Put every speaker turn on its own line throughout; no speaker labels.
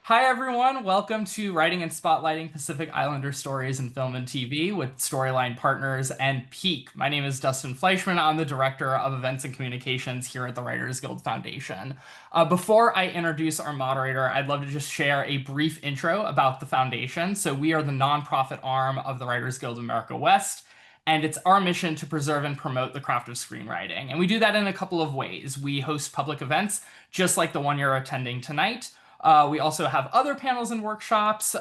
Hi, everyone. Welcome to Writing and Spotlighting Pacific Islander Stories in Film and TV with Storyline Partners and Peak. My name is Dustin Fleischman. I'm the Director of Events and Communications here at the Writers Guild Foundation. Before I introduce our moderator, I'd love to just share a brief intro about the foundation. So we are the nonprofit arm of the Writers Guild of America West, and it's our mission to preserve and promote the craft of screenwriting. And we do that in a couple of ways. We host public events, just like the one you're attending tonight. We also have other panels and workshops.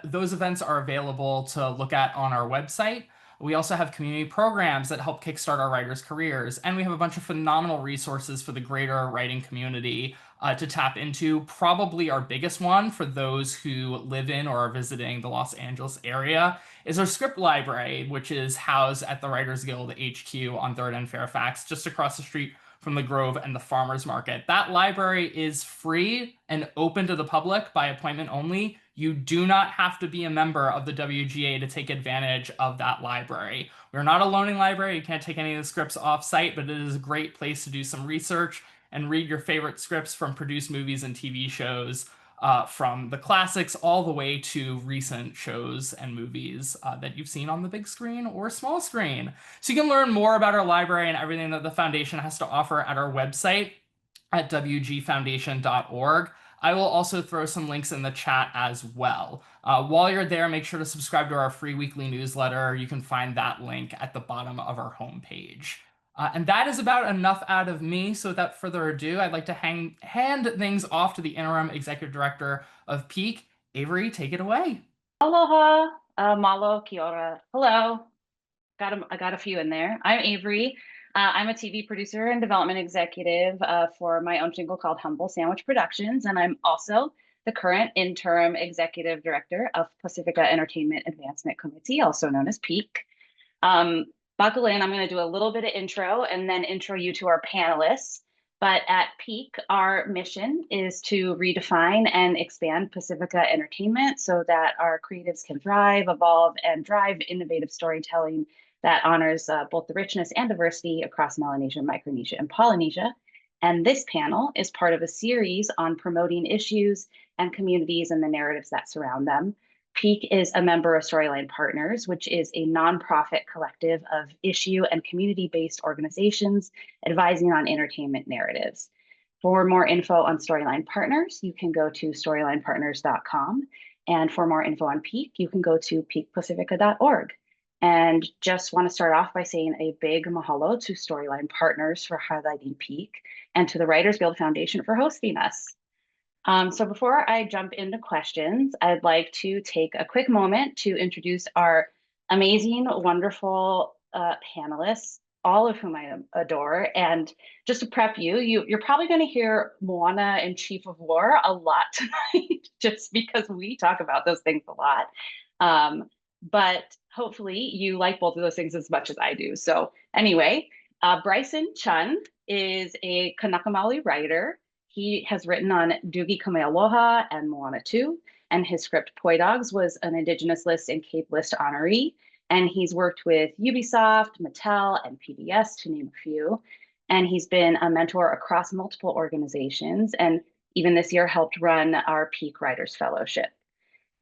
Those events are available to look at on our website. We also have community programs that help kickstart our writers' careers, and we have a bunch of phenomenal resources for the greater writing community to tap into. Probably our biggest one for those who live in or are visiting the Los Angeles area is our script library, which is housed at the Writers Guild HQ on 3rd and Fairfax, just across the street from the Grove and the Farmers Market. That library is free and open to the public by appointment only. You do not have to be a member of the WGA to take advantage of that library. We're not a loaning library. You can't take any of the scripts off site, but it is a great place to do some research and read your favorite scripts from produced movies and TV shows, from the classics all the way to recent shows and movies that you've seen on the big screen or small screen. So you can learn more about our library and everything that the foundation has to offer at our website at wgfoundation.org. I will also throw some links in the chat as well. While you're there, make sure to subscribe to our free weekly newsletter. You can find that link at the bottom of our homepage. And that is about enough out of me. So without further ado, I'd like to hand things off to the interim executive director of Peak. Averie, take it away.
Aloha, malo, kia ora. Hello. I got a few in there. I'm Averie. I'm a TV producer and development executive for my own jingle called Humble Sandwich Productions, and I'm also the current interim executive director of Pacifica Entertainment Advancement Committee, also known as PEAK. Buckle in, I'm going to do a little bit of intro and then intro you to our panelists. But at Peak, our mission is to redefine and expand Pacifica entertainment so that our creatives can thrive, evolve, and drive innovative storytelling that honors both the richness and diversity across Melanesia, Micronesia, and Polynesia. And this panel is part of a series on promoting issues and communities and the narratives that surround them. Peak is a member of Storyline Partners, which is a nonprofit collective of issue and community-based organizations advising on entertainment narratives. For more info on Storyline Partners, you can go to storylinepartners.com. And for more info on Peak, you can go to peakpacifica.org. And just want to start off by saying a big mahalo to Storyline Partners for highlighting Peak and to the Writers Guild Foundation for hosting us. So before I jump into questions, I'd like to take a quick moment to introduce our amazing, wonderful panelists, all of whom I adore. And just to prep you, you're probably going to hear Moana and Chief of War a lot tonight, just because we talk about those things a lot. But hopefully you like both of those things as much as I do. So anyway, Bryson Chun is a Kanaka Maoli writer. He has written on Doogie, Kameāloha and Moana 2, and his script Poi Dogs was an Indigenous List and Cape List honoree. And he's worked with Ubisoft, Mattel, and PBS, to name a few. And he's been a mentor across multiple organizations, and even this year helped run our Peak Writers Fellowship.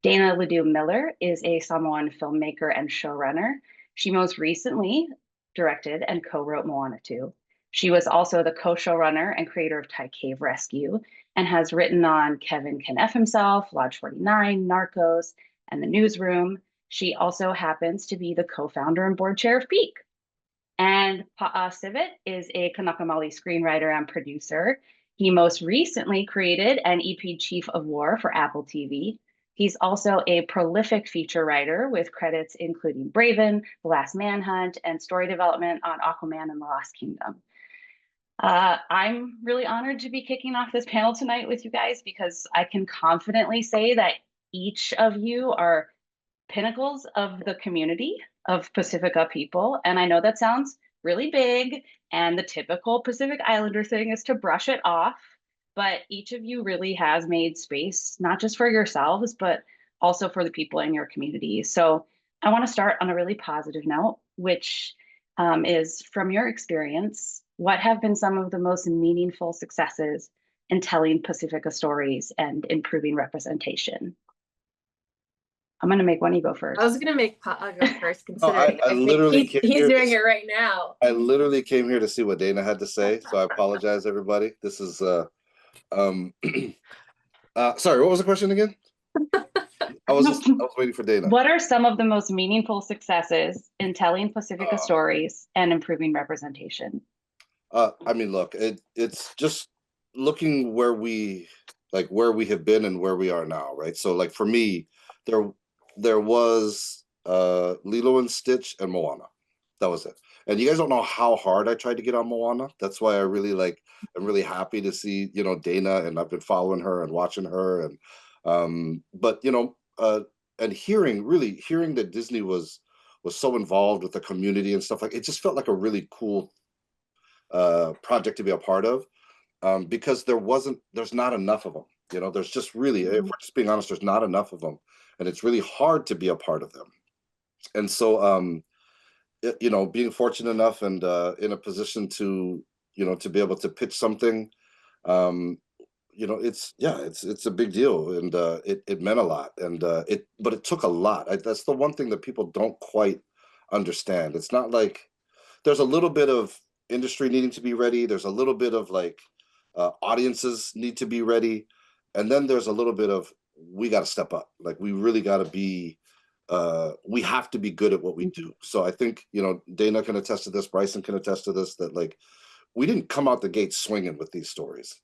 Dana Ledoux Miller is a Samoan filmmaker and showrunner. She most recently directed and co-wrote Moana 2. She was also the co-showrunner and creator of Thai Cave Rescue and has written on Kevin Can F Himself, Lodge 49, Narcos, and The Newsroom. She also happens to be the co-founder and board chair of Peak. And Sibbett is a Kanaka Maoli screenwriter and producer. He most recently created and EP'd Chief of War for Apple TV. He's also a prolific feature writer with credits including Braven, The Last Manhunt, and story development on Aquaman and the Lost Kingdom. I'm really honored to be kicking off this panel tonight with you guys because I can confidently say that each of you are pinnacles of the community of Pacifica people. And I know that sounds really big, and the typical Pacific Islander thing is to brush it off, but each of you really has made space, not just for yourselves, but also for the people in your community. So I want to start on a really positive note, which is from your experience, what have been some of the most meaningful successes in telling Pacifica stories and improving representation? I'm going to make one of you go
I was
first.
gonna make Pa'a go first,
No,
considering
I
I think
literally came
he's
here
doing it right now.
I literally came here to see what Dana had to say, so I apologize, everybody. This is um sorry, what was the question again? I was waiting for Dana.
What are some of the most meaningful successes in telling Pacifica
Uh,
stories and improving representation?
I mean, look, it's just looking where we have been and where we are now, right? So, like for me, there there was Lilo and Stitch and Moana. That was it. And you guys don't know how hard I tried to get on Moana. That's why I really like. I'm really happy to see Dana, and I've been following her and watching her, and but and hearing that Disney was so involved with the community and stuff, like it just felt like a really cool project to be a part of, because there's not enough of them. There's just really, if we're just being honest, there's not enough of them, and it's really hard to be a part of them. And so, being fortunate enough and in a position to, to be able to pitch something, um, it's a big deal, and it meant a lot, and but it took a lot. That's the one thing that people don't quite understand. It's not like there's a little bit of industry needing to be ready. There's a little bit of like audiences need to be ready, and then there's a little bit of we got to step up. Like we really got to be. We have to be good at what we do. So I think Dana can attest to this. Bryson can attest to this. That like we didn't come out the gate swinging with these stories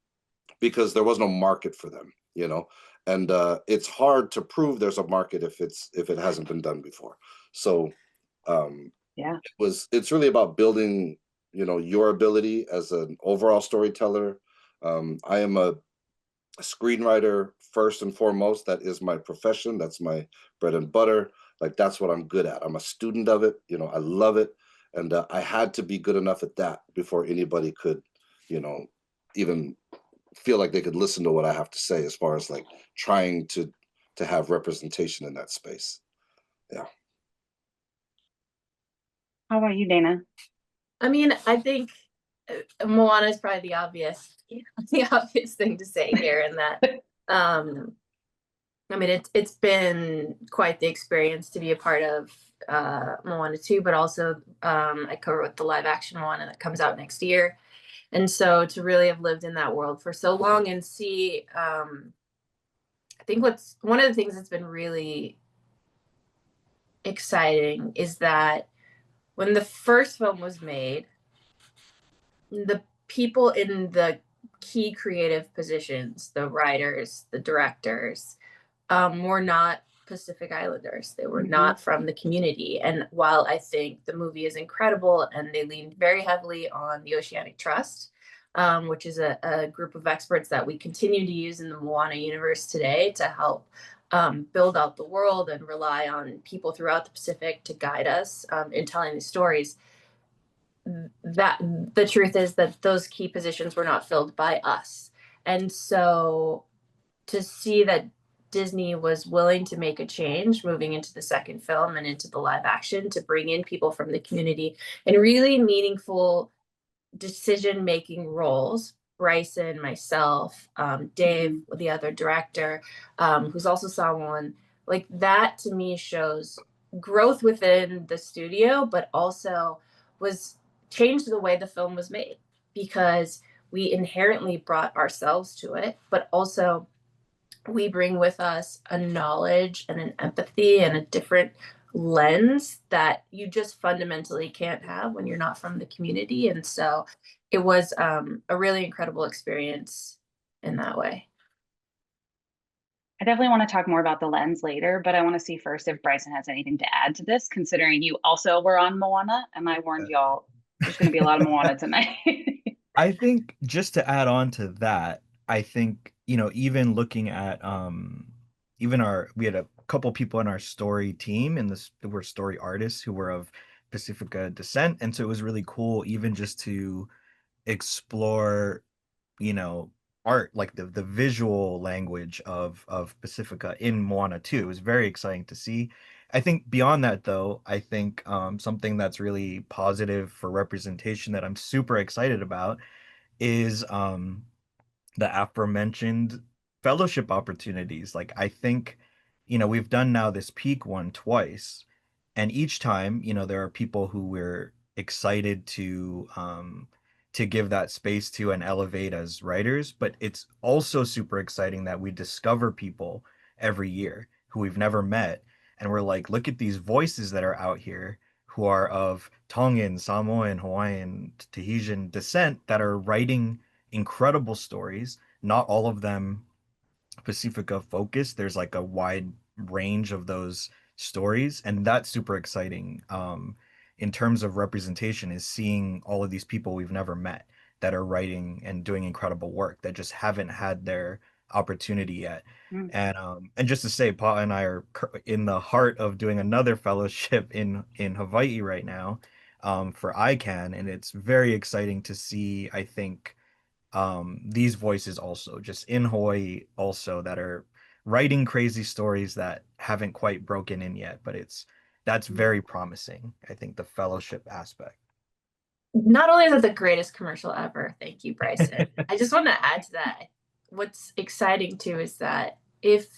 because there was no market for them. And it's hard to prove there's a market if it hasn't been done before. So
Yeah.
it's really about building your ability as an overall storyteller. I am a screenwriter first and foremost. That is my profession. That's my bread and butter. Like that's what I'm good at. I'm a student of it. I love it, and I had to be good enough at that before anybody could even feel like they could listen to what I have to say as far as like trying to have representation in that space. Yeah.
How about you, Dana?
I mean, I think Moana is probably the obvious, the obvious thing to say here, in that, I mean, it's been quite the experience to be a part of Moana 2, but also I co-wrote the live action Moana that comes out next year. And so to really have lived in that world for so long and see, I think what's one of the things that's been really exciting is that when the first film was made, the people in the key creative positions, the writers, the directors, were not Pacific Islanders. They were not from the community. And while I think the movie is incredible and they leaned very heavily on the Oceanic Trust, which is a group of experts that we continue to use in the Moana universe today to help build out the world and rely on people throughout the Pacific to guide us in telling these stories, that the truth is that those key positions were not filled by us. And so to see that Disney was willing to make a change moving into the second film and into the live action to bring in people from the community in really meaningful decision making roles. Bryson, myself, Dave, the other director, who's also someone like that, to me shows growth within the studio, but also was changed the way the film was made, because we inherently brought ourselves to it, but also we bring with us a knowledge and an empathy and a different lens that you just fundamentally can't have when you're not from the community. And so it was a really incredible experience in that way.
I definitely want to talk more about the lens later, but I want to see first if Bryson has anything to add to this, considering you also were on Moana, and I warned y'all there's going to be a lot of Moana tonight.
I think just to add on to that, I think, even looking at even we had a couple people in our story team and this were story artists who were of Pacifica descent. And so it was really cool even just to explore, you know, art, like the visual language of Pacifica in Moana 2. It was very exciting to see. I think beyond that, though, I think something that's really positive for representation that I'm super excited about is the aforementioned fellowship opportunities. Like I think, we've done now this peak one twice, and each time, there are people who we're excited to give that space to and elevate as writers, but it's also super exciting that we discover people every year who we've never met, and we're like, look at these voices that are out here who are of Tongan, Samoan, Hawaiian, Tahitian descent that are writing incredible stories. Not all of them Pacifica focused. There's like a wide range of those stories, and that's super exciting. In terms of representation, is seeing all of these people we've never met that are writing and doing incredible work that just haven't had their opportunity yet.
Mm.
And just to say, Pa and I are in the heart of doing another fellowship in Hawaii right now, for ICANN, and it's very exciting to see, I think, these voices also just in Hawaii also that are writing crazy stories that haven't quite broken in yet, but that's very promising. I think the fellowship aspect.
Not only is it the greatest commercial ever, thank you, Bryson. I just want to add to that. What's exciting too is that if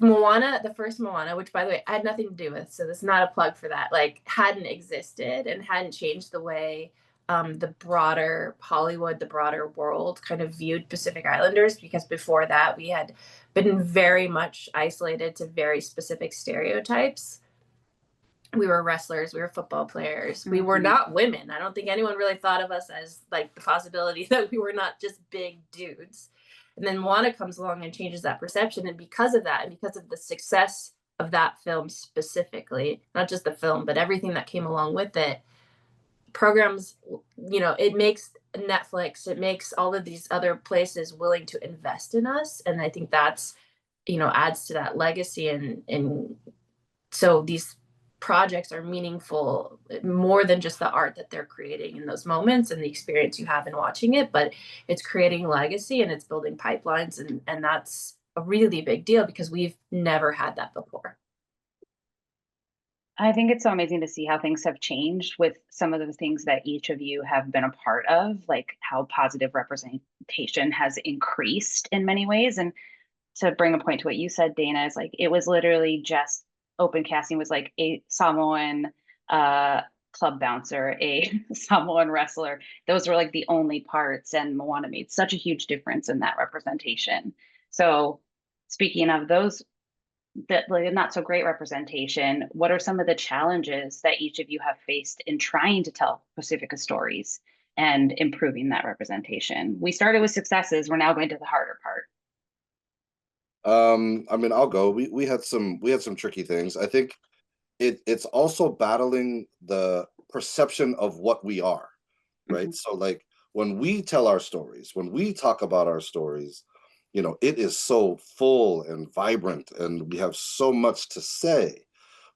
Moana, the first Moana, which by the way I had nothing to do with, so this is not a plug for that, like hadn't existed and hadn't changed the way the broader Hollywood, the broader world kind of viewed Pacific Islanders, because before that we had been very much isolated to very specific stereotypes. We were wrestlers, we were football players, we were not women. I don't think anyone really thought of us as like the possibility that we were not just big dudes. And then Moana comes along and changes that perception. And because of that, and because of the success of that film specifically, not just the film, but everything that came along with it, programs, it makes Netflix, it makes all of these other places willing to invest in us. And I think that's, adds to that legacy. And so these projects are meaningful more than just the art that they're creating in those moments and the experience you have in watching it, but it's creating legacy and it's building pipelines, and that's a really big deal because we've never had that before.
I think it's so amazing to see how things have changed with some of the things that each of you have been a part of, like how positive representation has increased in many ways. And to bring a point to what you said, Dana, is like it was literally just open casting was like a Samoan club bouncer, a Samoan wrestler. Those were like the only parts, and Moana made such a huge difference in that representation. So speaking of those, that like not so great representation, what are some of the challenges that each of you have faced in trying to tell Pacifica stories and improving that representation? We started with successes, we're now going to the harder part.
I mean, I'll go. We had some tricky things. I think it's also battling the perception of what we are, right? So like when we tell our stories, when we talk about our stories, it is so full and vibrant and we have so much to say.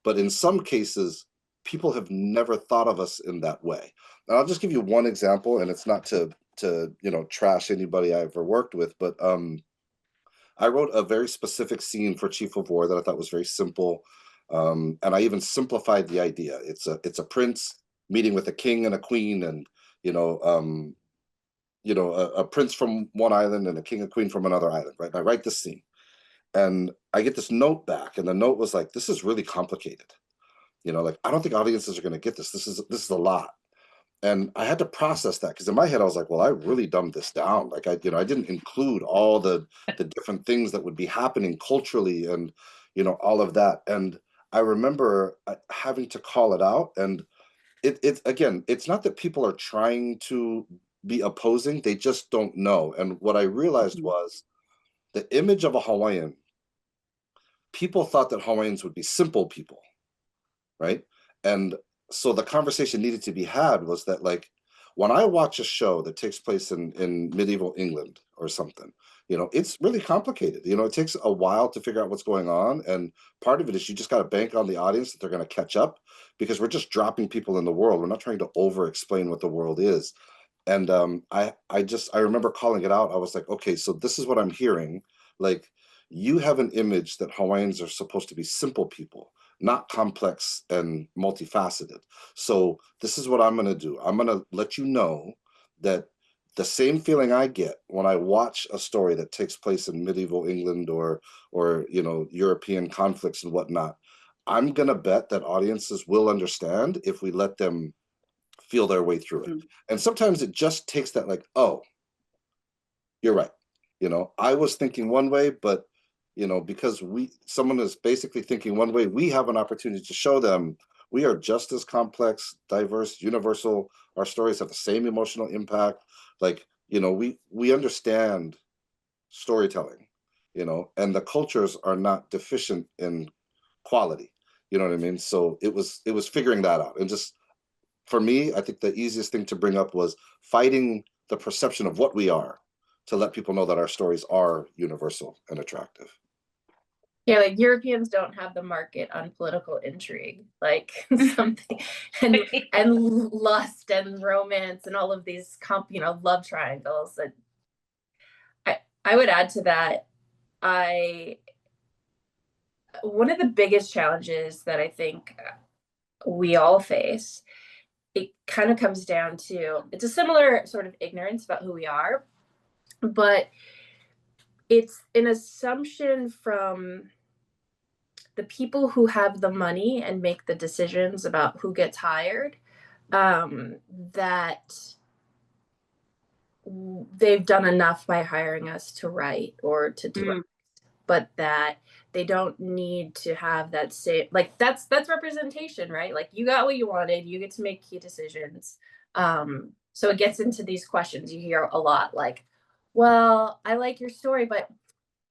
But in some cases, people have never thought of us in that way. And I'll just give you one example, and it's not to trash anybody I ever worked with, but I wrote a very specific scene for Chief of War that I thought was very simple, and I even simplified the idea. It's a prince meeting with a king and a queen, and a prince from one island and a king and queen from another island. Right? And I write this scene, and I get this note back, and the note was like, "This is really complicated. Like I don't think audiences are going to get this. This is a lot." And I had to process that because in my head I was like, well, I really dumbed this down. Like I didn't include all the different things that would be happening culturally and all of that. And I remember having to call it out. And it's again, it's not that people are trying to be opposing; they just don't know. And what I realized was the image of a Hawaiian. People thought that Hawaiians would be simple people, right? And so the conversation needed to be had was that, like, when I watch a show that takes place in medieval England or something, it's really complicated. It takes a while to figure out what's going on. And part of it is you just got to bank on the audience that they're going to catch up, because we're just dropping people in the world. We're not trying to over explain what the world is. And I remember calling it out. I was like, okay, so this is what I'm hearing. Like, you have an image that Hawaiians are supposed to be simple people, not complex and multifaceted. So this is what I'm going to do. I'm going to let you know that the same feeling I get when I watch a story that takes place in medieval England or you know, European conflicts and whatnot, I'm gonna bet that audiences will understand if we let them feel their way through it. And sometimes it just takes that, like, oh, you're right. You know, I was thinking one way, but you know, because someone is basically thinking one way, we have an opportunity to show them we are just as complex, diverse, universal. Our stories have the same emotional impact. Like, you know, we understand storytelling, you know, and the cultures are not deficient in quality. You know what I mean? So it was figuring that out. And just for me, I think the easiest thing to bring up was fighting the perception of what we are, to let people know that our stories are universal and attractive.
Yeah, like Europeans don't have the market on political intrigue, like something, and lust and romance and all of these you know, love triangles. That I would add to that. One of the biggest challenges that I think we all face, it kind of comes down to, it's a similar sort of ignorance about who we are, but it's an assumption from the people who have the money and make the decisions about who gets hired, that they've done enough by hiring us to write or to direct, but that they don't need to have that same, like, that's representation, right? Like, you got what you wanted, you get to make key decisions. So it gets into these questions you hear a lot, like, well, I like your story, but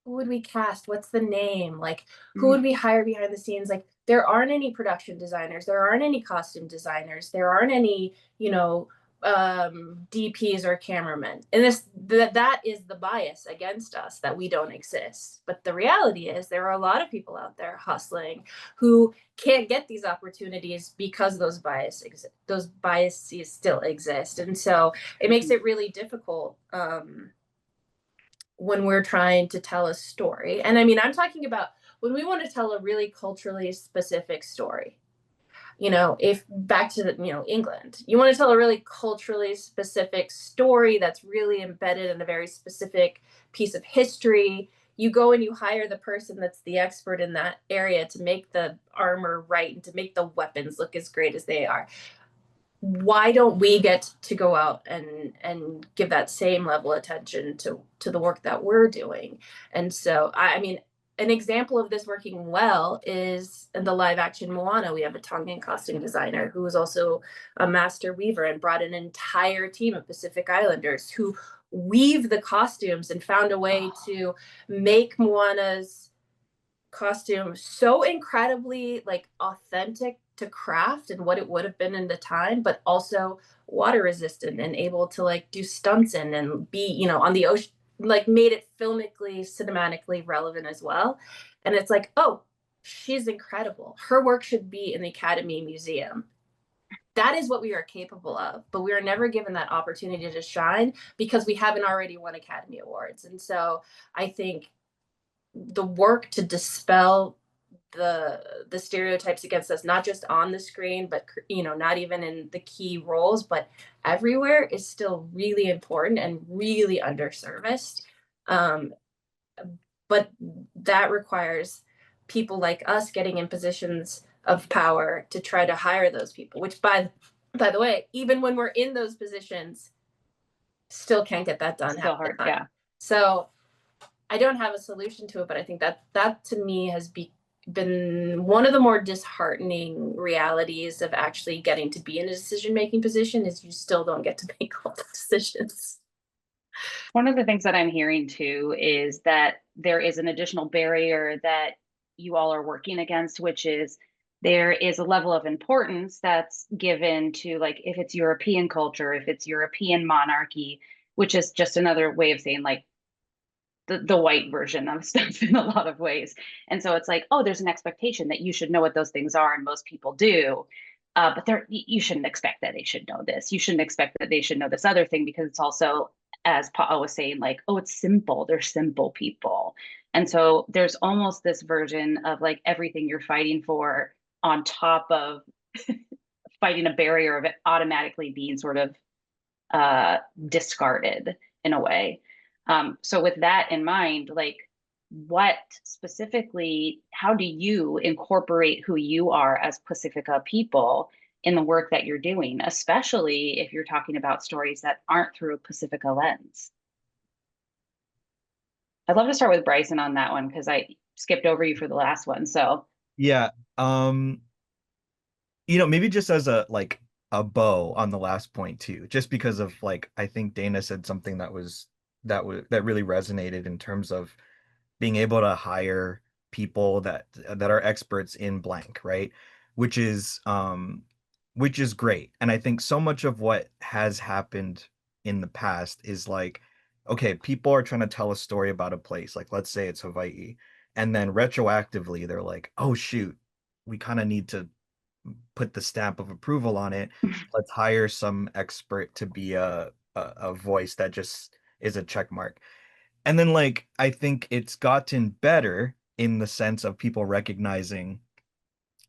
who would we cast? What's the name? Like, who would we hire behind the scenes? Like, there aren't any production designers, there aren't any costume designers, there aren't any, you know, DPs or cameramen. And that is the bias against us, that we don't exist. But the reality is there are a lot of people out there hustling who can't get these opportunities because those biases still exist. And so it makes it really difficult when we're trying to tell a story. And I mean, I'm talking about when we want to tell a really culturally specific story. You know, if back to you know, England, you want to tell a really culturally specific story that's really embedded in a very specific piece of history, you go and you hire the person that's the expert in that area to make the armor right and to make the weapons look as great as they are. Why don't we get to go out and give that same level of attention to the work that we're doing? And so, I mean, an example of this working well is in the live action Moana. We have a Tongan costume designer who is also a master weaver and brought an entire team of Pacific Islanders who weave the costumes and found a way to make Moana's costume so incredibly, like, authentic to craft and what it would have been in the time, but also water resistant and able to, like, do stunts in and be, you know, on the ocean, like, made it filmically, cinematically relevant as well. And it's like, oh, she's incredible. Her work should be in the Academy Museum. That is what we are capable of, but we are never given that opportunity to shine because we haven't already won Academy Awards. And so I think the work to dispel the stereotypes against us, not just on the screen, but, you know, not even in the key roles, but everywhere, is still really important and really underserviced. But that requires people like us getting in positions of power to try to hire those people, which by the way, even when we're in those positions, still can't get that done.
Still hard, yeah.
So I don't have a solution to it, but I think that to me has been one of the more disheartening realities of actually getting to be in a decision-making position, is you still don't get to make all the decisions.
One of the things that I'm hearing too is that there is an additional barrier that you all are working against, which is there is a level of importance that's given to, like, if it's European culture, if it's European monarchy, which is just another way of saying, like, the white version of stuff in a lot of ways. And so it's like, oh, there's an expectation that you should know what those things are, and most people do. But you shouldn't expect that they should know this. You shouldn't expect that they should know this other thing, because it's also, as Pa'a was saying, like, oh, it's simple. They're simple people. And so there's almost this version of, like, everything you're fighting for on top of fighting a barrier of it automatically being sort of discarded in a way. So with that in mind, like, what specifically, how do you incorporate who you are as Pacifica people in the work that you're doing, especially if you're talking about stories that aren't through a Pacifica lens? I'd love to start with Bryson on that one because I skipped over you for the last one. So
Yeah. Maybe just as a bow on the last point too, just because of like I think Dana said something that really resonated in terms of being able to hire people that are experts in blank, right? Which is great. And I think so much of what has happened in the past is like, okay, people are trying to tell a story about a place, like let's say it's Hawaii, and then retroactively they're like, oh shoot, we kind of need to put the stamp of approval on it. Let's hire some expert to be a voice that just is a check mark. And then like I think it's gotten better in the sense of people recognizing,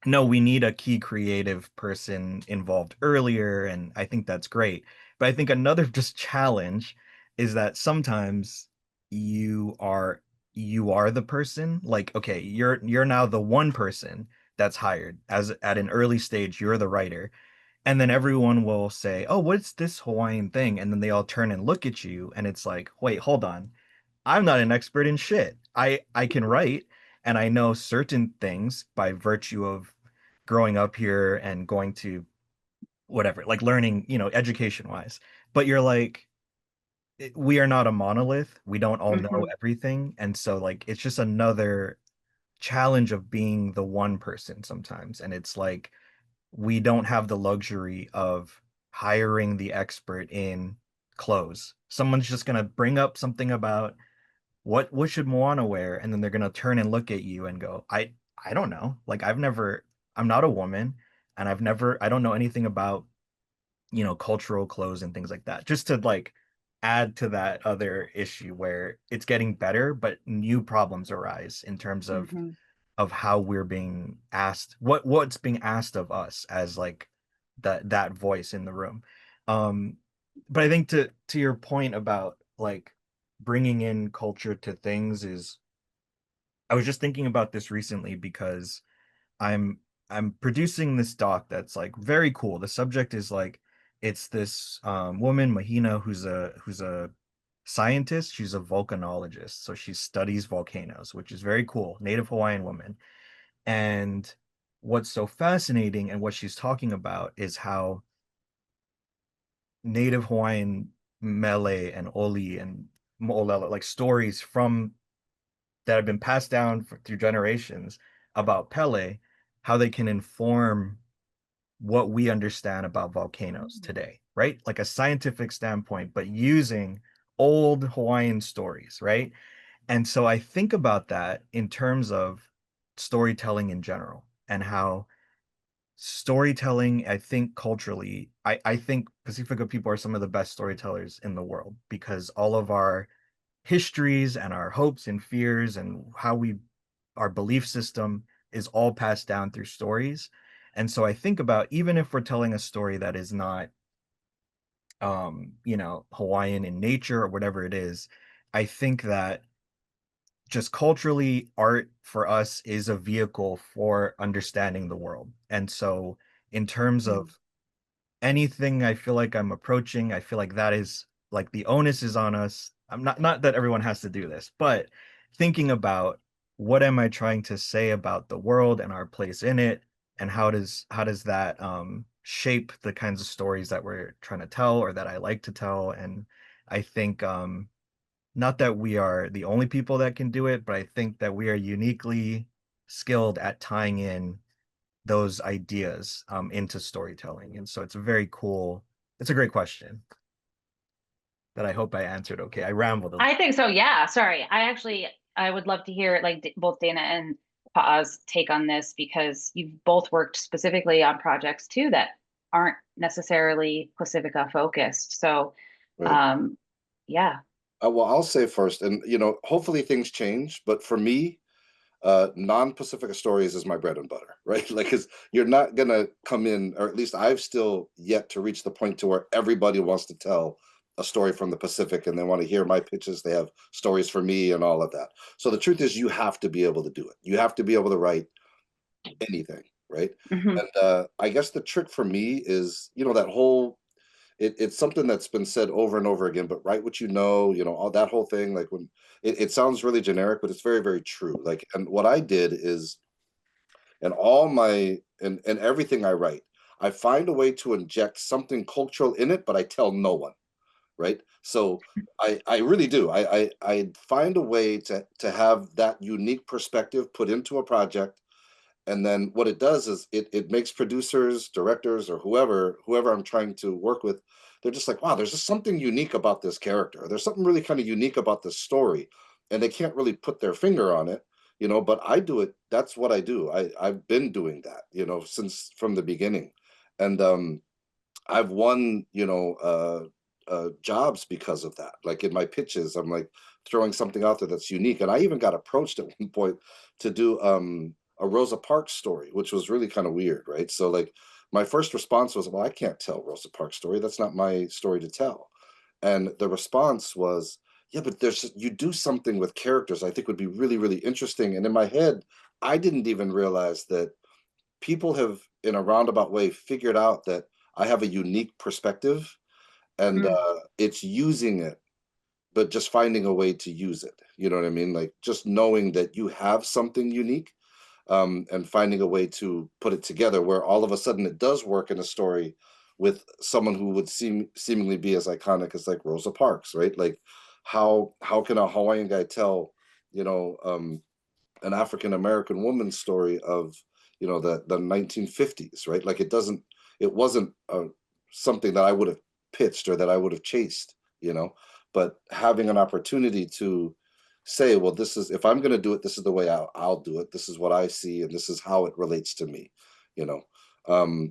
no, we need a key creative person involved earlier, and I think that's great. But I think another just challenge is that sometimes you are you are the person, like okay, you're now the one person that's hired as at an early stage, you're the writer, and then everyone will say, oh, what's this Hawaiian thing? And then they all turn and look at you and it's like, wait, hold on, I'm not an expert in shit. I can write and I know certain things by virtue of growing up here and going to whatever, like learning, education wise. But you're like, we are not a monolith. We don't all know everything. And so like it's just another challenge of being the one person sometimes. And it's like we don't have the luxury of hiring the expert in clothes. Someone's just gonna bring up something about what should Moana wear? And then they're gonna turn and look at you and go, I don't know. Like I'm not a woman and I don't know anything about, cultural clothes and things like that. Just to like add to that other issue where it's getting better, but new problems arise in terms of how we're being asked, what's being asked of us as like that voice in the room. But I think to your point about like bringing in culture to things is, I was just thinking about this recently because I'm I'm producing this doc that's like very cool. The subject is like it's this woman Mahina who's a scientist. She's a volcanologist, so she studies volcanoes, which is very cool. Native Hawaiian woman. And what's so fascinating and what she's talking about is how Native Hawaiian mele and oli and mo'olelo, like stories from that have been passed down through generations about Pele, how they can inform what we understand about volcanoes today, right? Like a scientific standpoint, but using old Hawaiian stories, right? And so I think about that in terms of storytelling in general and how storytelling, I think culturally, I think Pacifica people are some of the best storytellers in the world because all of our histories and our hopes and fears and our belief system is all passed down through stories. And so I think about even if we're telling a story that is not Hawaiian in nature or whatever it is, I think that just culturally, art for us is a vehicle for understanding the world. And so in terms of anything I feel like I'm approaching, I feel like that is like the onus is on us. I'm not that everyone has to do this, but thinking about what am I trying to say about the world and our place in it, and how does that shape the kinds of stories that we're trying to tell or that I like to tell. And I think not that we are the only people that can do it, but I think that we are uniquely skilled at tying in those ideas into storytelling. And so it's a great question that I hope I answered okay. I rambled a little.
I think so. Yeah. Sorry. I would love to hear like both Dana and Pa'a's take on this because you've both worked specifically on projects too that aren't necessarily Pacifica focused. So,
Right.
Yeah.
Well, I'll say first, and hopefully things change. But for me, non-Pacifica stories is my bread and butter, right? Like, because you're not gonna come in, or at least I've still yet to reach the point to where everybody wants to tell a story from the Pacific and they want to hear my pitches. They have stories for me and all of that. So the truth is, you have to be able to do it. You have to be able to write anything, right?
Mhm.
And I guess the trick for me is, that whole, it's something that's been said over and over again, but write what you know, all that whole thing. Like, when it sounds really generic, but it's very, very true. Like, and what I did is, and all my, and everything I write, I find a way to inject something cultural in it, but I tell no one, right? So I really do. I find a way to have that unique perspective put into a project. And then what it does is it makes producers, directors, or whoever I'm trying to work with, they're just like, wow, there's just something unique about this character. There's something really kind of unique about this story. And they can't really put their finger on it, but I do it. That's what I do. I've been doing that, since from the beginning. And I've won, jobs because of that. Like, in my pitches, I'm like throwing something out there that's unique. And I even got approached at one point to do a Rosa Parks story, which was really kind of weird, right? So, like, my first response was, well, I can't tell Rosa Parks story. That's not my story to tell. And the response was, yeah, but you do something with characters I think would be really, really interesting. And in my head, I didn't even realize that people have, in a roundabout way, figured out that I have a unique perspective, and it's using it, but just finding a way to use it. You know what I mean? Like, just knowing that you have something unique, and finding a way to put it together where all of a sudden it does work in a story with someone who would seemingly be as iconic as, like, Rosa Parks, right? Like, how can a Hawaiian guy tell, an African American woman's story of, the 1950s, right? Like, it wasn't something that I would have pitched or that I would have chased, but having an opportunity to say, well, this is, if I'm going to do it, this is the way I'll do it. This is what I see, and this is how it relates to me, you know.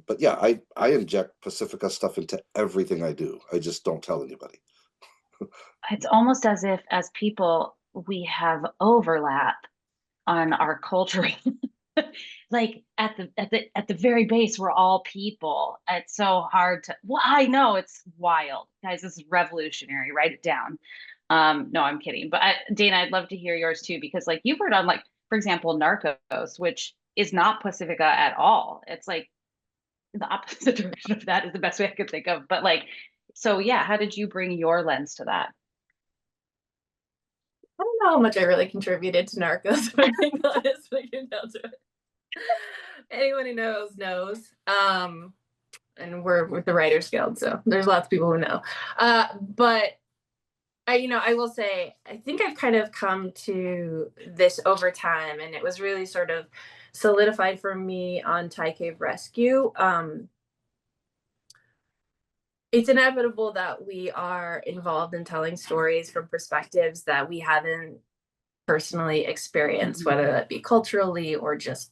But yeah, I inject Pacifica stuff into everything I do. I just don't tell anybody.
It's almost as if, as people, we have overlap on our culture. Like, at the very base, we're all people. It's so hard to, well, I know, it's wild, guys. This is revolutionary. Write it down. No, I'm kidding. But Dana, I'd love to hear yours too, because, like, you've heard on, like, for example, Narcos, which is not Pacifica at all. It's like the opposite direction of that is the best way I could think of. But, like, so yeah, how did you bring your lens to that?
I don't know how much I really contributed to Narcos, if I'm being honest, when you're down to it. Anyone who knows. And we're with the Writers Guild, so there's lots of people who know. But I will say, I think I've kind of come to this over time, and it was really sort of solidified for me on Thai Cave Rescue. It's inevitable that we are involved in telling stories from perspectives that we haven't personally experienced, whether that be culturally or just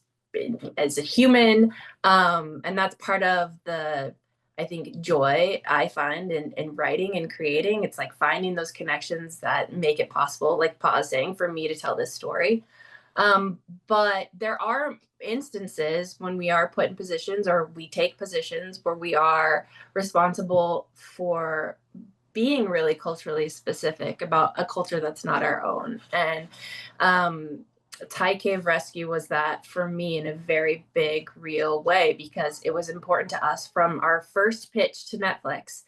as a human. And that's part of the, I think, joy I find in writing and creating. It's like finding those connections that make it possible, like pausing for me to tell this story. But there are instances when we are put in positions, or we take positions where we are responsible for being really culturally specific about a culture that's not our own. And Thai Cave Rescue was that for me in a very big, real way, because it was important to us from our first pitch to Netflix.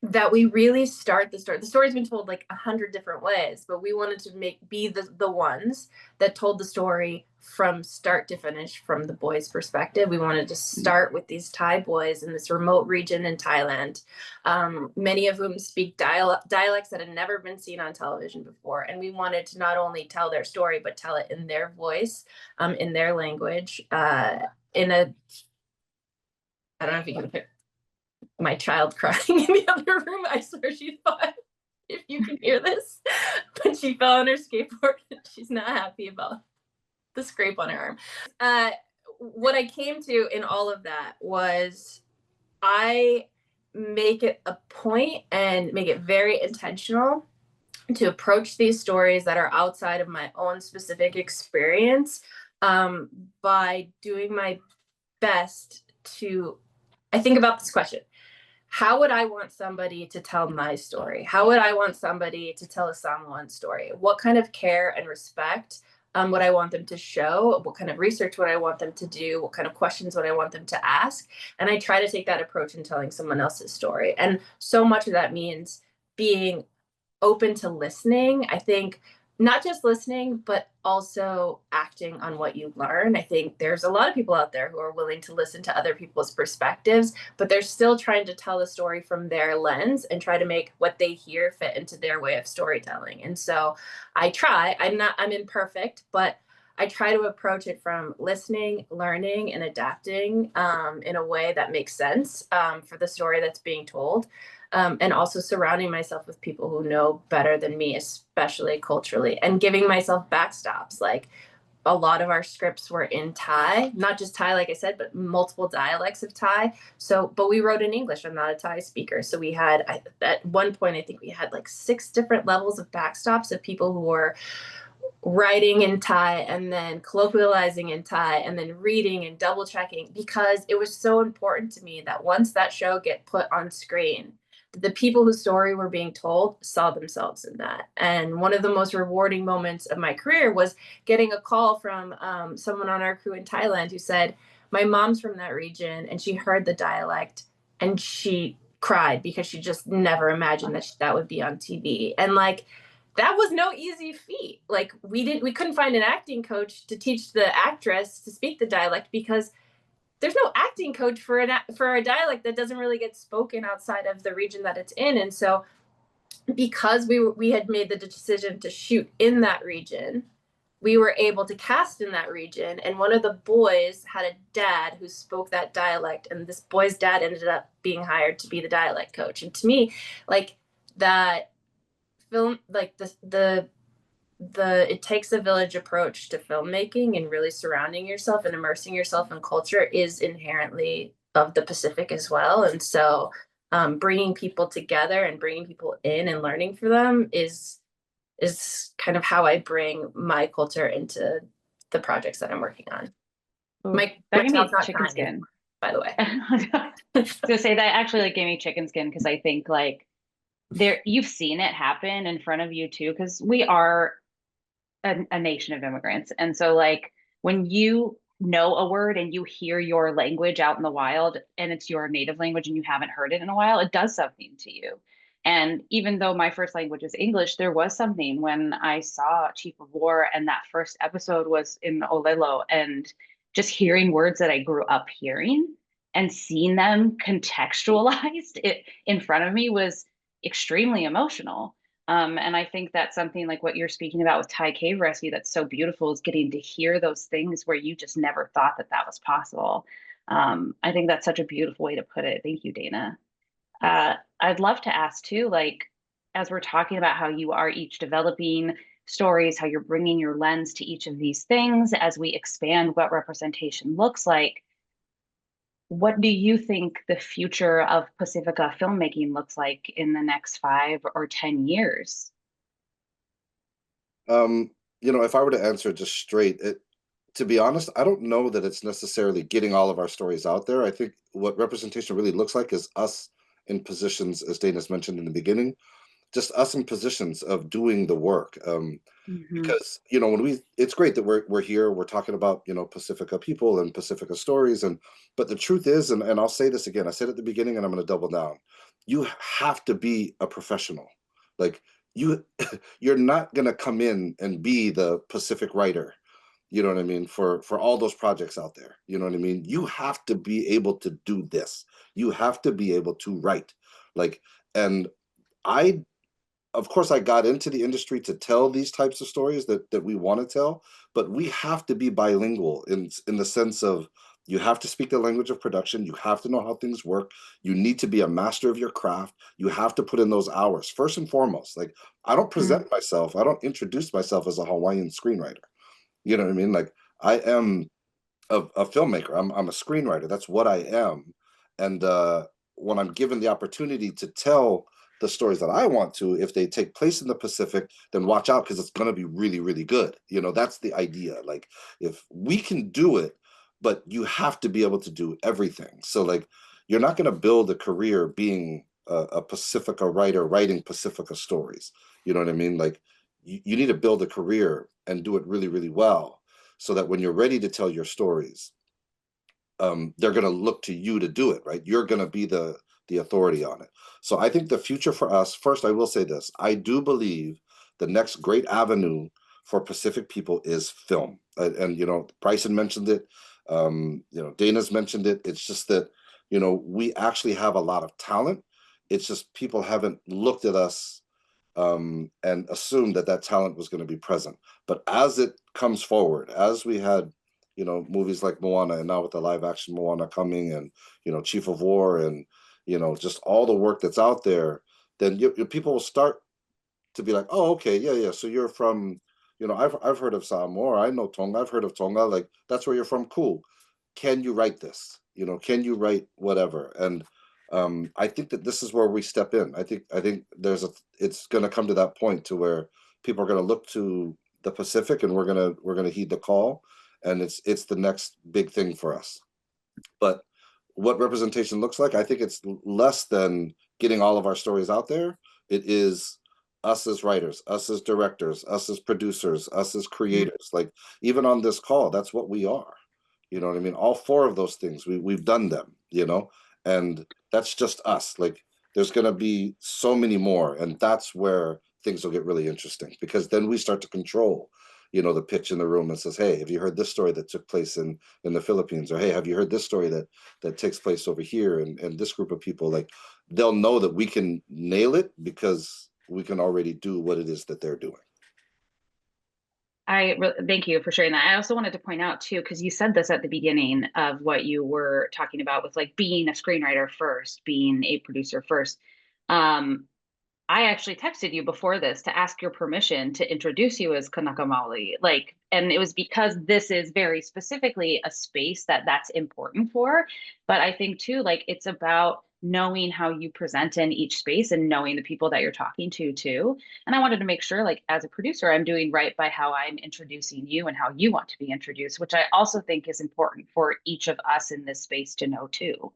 That we really start the story. The story's been told like 100 different ways, but we wanted to be the ones that told the story from start to finish from the boys' perspective. We wanted to start with these Thai boys in this remote region in Thailand, many of whom speak dialects that had never been seen on television before. And we wanted to not only tell their story, but tell it in their voice, in their language, I don't know if you can hear my child crying in the other room. I swear she's fine, if you can hear this. But she fell on her skateboard and she's not happy about the scrape on her arm. What I came to in all of that was I make it a point and make it very intentional to approach these stories that are outside of my own specific experience, by doing my best to, I think about this question: how would I want somebody to tell my story? How would I want somebody to tell a Samoan story? What kind of care and respect would I want them to show? What kind of research would I want them to do? What kind of questions would I want them to ask? And I try to take that approach in telling someone else's story. And so much of that means being open to listening. I think not just listening, but also acting on what you learn. I think there's a lot of people out there who are willing to listen to other people's perspectives, but they're still trying to tell the story from their lens and try to make what they hear fit into their way of storytelling. And so I try, I'm imperfect, but I try to approach it from listening, learning, and adapting in a way that makes sense for the story that's being told. And also surrounding myself with people who know better than me, especially culturally, and giving myself backstops. Like, a lot of our scripts were in Thai, not just Thai, like I said, but multiple dialects of Thai. So, but we wrote in English. I'm not a Thai speaker. So we had, at one point, I think we had like 6 different levels of backstops of people who were writing in Thai and then colloquializing in Thai and then reading and double checking, because it was so important to me that once that show get put on screen, the people whose story were being told saw themselves in that. And one of the most rewarding moments of my career was getting a call from someone on our crew in Thailand who said, my mom's from that region and she heard the dialect and she cried because she just never imagined that that would be on TV. And like, that was no easy feat. Like, we couldn't find an acting coach to teach the actress to speak the dialect, because there's no acting coach for a dialect that doesn't really get spoken outside of the region that it's in. And so because we had made the decision to shoot in that region, we were able to cast in that region. And one of the boys had a dad who spoke that dialect, and this boy's dad ended up being hired to be the dialect coach. And to me, like, that film, like the it takes a village approach to filmmaking, and really surrounding yourself and immersing yourself in culture is inherently of the Pacific as well. And so bringing people together and bringing people in and learning for them is kind of how I bring my culture into the projects that I'm working on.
That gave me chicken skin,
by the way.
I was gonna say that actually like gave me chicken skin, because I think like you've seen it happen in front of you too, because we are a nation of immigrants. And so like when you know a word and you hear your language out in the wild and it's your native language and you haven't heard it in a while, it does something to you. And even though my first language is English, there was something when I saw Chief of War and that first episode was in Olelo, and just hearing words that I grew up hearing and seeing them contextualized it in front of me was extremely emotional. And I think that's something like what you're speaking about with Thai cave rescue that's so beautiful, is getting to hear those things where you just never thought that that was possible. I think that's such a beautiful way to put it. Thank you, Dana. I'd love to ask too, like, as we're talking about how you are each developing stories, how you're bringing your lens to each of these things as we expand what representation looks like, what do you think the future of Pacifica filmmaking looks like in the next 5 or 10 years?
You know, if I were to answer just straight, to be honest, I don't know that it's necessarily getting all of our stories out there. I think what representation really looks like is us in positions, as Dana's mentioned in the beginning, just us in positions of doing the work. Because, you know, it's great that we're here, we're talking about, you know, Pacifica people and Pacifica stories, but the truth is, and I'll say this again, I said at the beginning and I'm going to double down, you have to be a professional. Like, you're not going to come in and be the Pacific writer, you know what I mean, for all those projects out there, you know what I mean. You have to be able to do this, you have to be able to write, like, and of course, I got into the industry to tell these types of stories that we want to tell, but we have to be bilingual in the sense of, you have to speak the language of production, you have to know how things work, you need to be a master of your craft, you have to put in those hours. First and foremost, like, I don't present myself, I don't introduce myself as a Hawaiian screenwriter. You know what I mean? Like, I am a filmmaker, I'm a screenwriter, that's what I am. And when I'm given the opportunity to tell the stories that I want to, if they take place in the Pacific, then watch out, because it's going to be really, really good. You know, that's the idea. Like, if we can do it, but you have to be able to do everything. So like, you're not going to build a career being a Pacifica writer writing Pacifica stories. You know what I mean? Like, you need to build a career and do it really, really well, so that when you're ready to tell your stories, they're going to look to you to do it, right? You're going to be the authority on it. So I think the future for us, first, I will say this: I do believe the next great avenue for Pacific people is film. And you know, Bryson mentioned it. You know, Dana's mentioned it. It's just that, you know, we actually have a lot of talent. It's just people haven't looked at us and assumed that that talent was going to be present. But as it comes forward, as we had, you know, movies like Moana, and now with the live action Moana coming, and, you know, Chief of War, and, you know, just all the work that's out there, then people will start to be like, oh, okay, yeah. So you're from, you know, I've heard of Samoa, I know Tonga, I've heard of Tonga, like, that's where you're from, cool. Can you write this? You know, can you write whatever? And I think that this is where we step in. I think it's going to come to that point to where people are going to look to the Pacific, and we're going to heed the call, and it's the next big thing for us. But what representation looks like, I think it's less than getting all of our stories out there. It is us as writers, us as directors, us as producers, us as creators. Like, even on this call, that's what we are. You know what I mean? All four of those things, we've done them, you know, and that's just us. Like, there's going to be so many more, and that's where things will get really interesting, because then we start to control, you know, the pitch in the room, and says, hey, have you heard this story that took place in the Philippines? Or, hey, have you heard this story that takes place over here, and this group of people? Like, they'll know that we can nail it because we can already do what it is that they're doing.
Thank you for sharing that. I also wanted to point out too, because you said this at the beginning of what you were talking about with like being a screenwriter first, being a producer first. I actually texted you before this to ask your permission to introduce you as Kanaka Maoli. Like, and it was because this is very specifically a space that's important for. But I think too, like, it's about knowing how you present in each space and knowing the people that you're talking to too. And I wanted to make sure, like, as a producer, I'm doing right by how I'm introducing you and how you want to be introduced, which I also think is important for each of us in this space to know too.